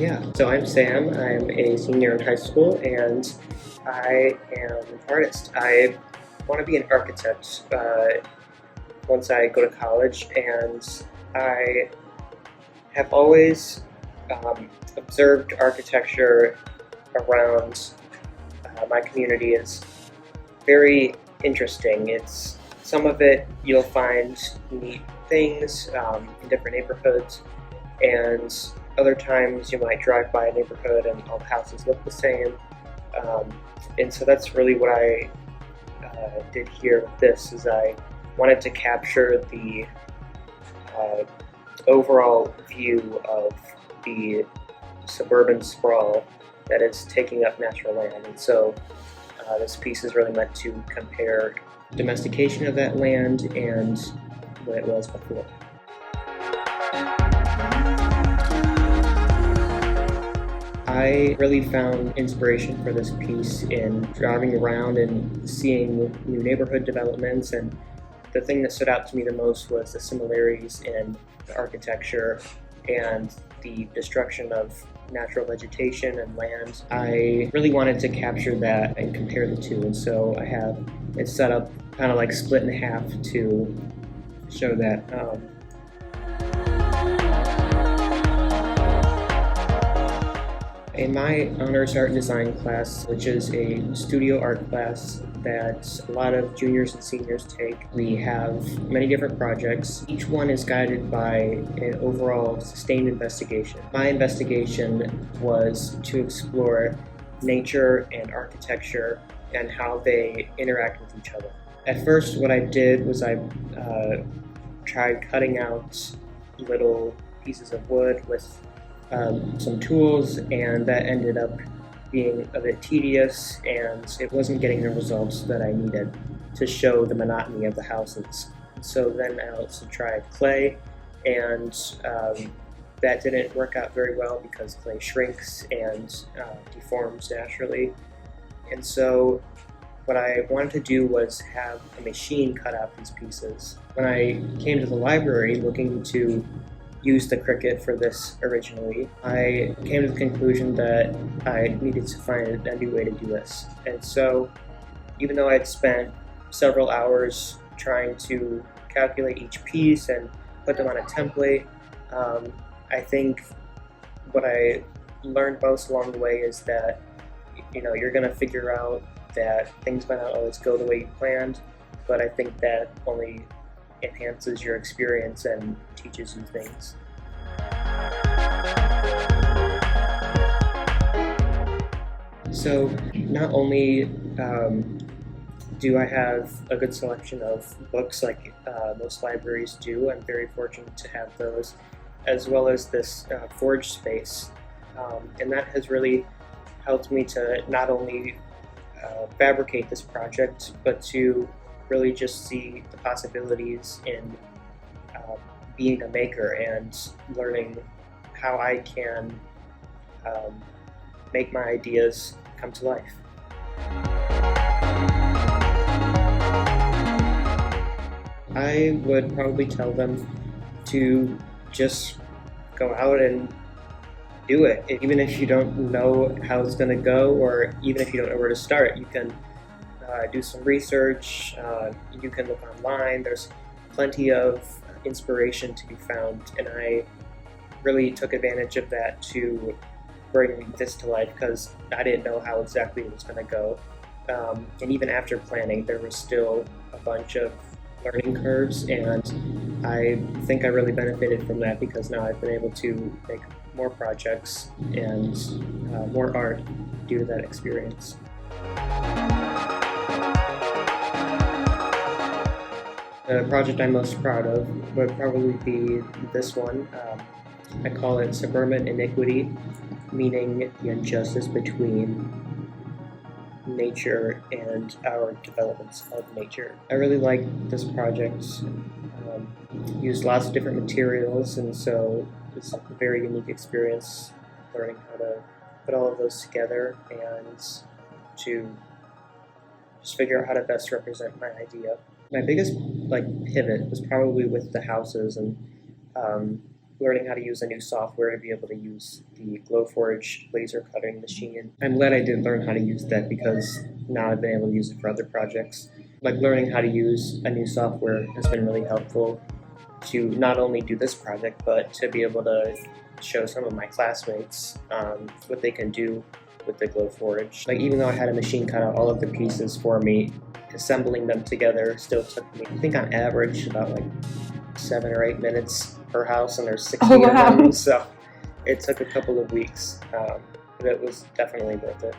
Yeah, so I'm Sam. I'm a senior in high school and I am an artist. I want to be an architect once I go to college, and I have always observed architecture around my community as very interesting. It's some of it you'll find neat things in different neighborhoods, and other times you might drive by a neighborhood and all the houses look the same. Um, and so that's really what I did here with this, is I wanted to capture the uh, overall view of the suburban sprawl that is taking up natural land. And so this piece is really meant to compare domestication of that land and what it was before. I really found inspiration for this piece in driving around and seeing new neighborhood developments, and the thing that stood out to me the most was the similarities in the architecture and the destruction of natural vegetation and land. I really wanted to capture that and compare the two, and so I have it set up kind of like split in half to show that. In my honors art and design class, which is a studio art class that a lot of juniors and seniors take, we have many different projects. Each one is guided by an overall sustained investigation. My investigation was to explore nature and architecture and how they interact with each other. At first, what I did was I tried cutting out little pieces of wood with some tools, and that ended up being a bit tedious, and it wasn't getting the results that I needed to show the monotony of the houses. So then I also tried clay, and that didn't work out very well because clay shrinks and deforms naturally. And so what I wanted to do was have a machine cut out these pieces. When I came to the library looking to use the Cricut for this originally, I came to the conclusion that I needed to find a new way to do this. And so, even though I'd spent several hours trying to calculate each piece and put them on a template, I think what I learned most along the way is that you're going to figure out that things might not always go the way you planned, but I think that only enhances your experience and teaches you things. So not only do I have a good selection of books like most libraries do, I'm very fortunate to have those, as well as this forge space, and that has really helped me to not only fabricate this project, but to really just see the possibilities in being a maker and learning how I can make my ideas come to life. I would probably tell them to just go out and do it. Even if you don't know how it's going to go, or even if you don't know where to start, you can do some research, you can look online. There's plenty of inspiration to be found, and I really took advantage of that to bring this to life because I didn't know how exactly it was going to go. And even after planning, there was still a bunch of learning curves, and I think I really benefited from that because now I've been able to make more projects and more art due to that experience. The project I'm most proud of would probably be this one. I call it Suburban Iniquity, meaning the injustice between nature and our developments of nature. I really like this project. Used lots of different materials, and so it's a very unique experience learning how to put all of those together and to just figure out how to best represent my idea. My biggest pivot was probably with the houses, and learning how to use a new software to be able to use the Glowforge laser cutting machine. I'm glad I did learn how to use that because now I've been able to use it for other projects. Like learning how to use a new software has been really helpful to not only do this project, but to be able to show some of my classmates what they can do with the Glowforge. Like even though I had a machine cut out all of the pieces for me, assembling them together still took me, I think on average, about like 7 or 8 minutes per house, and there's 16 wow. of them, so it took a couple of weeks, but it was definitely worth it.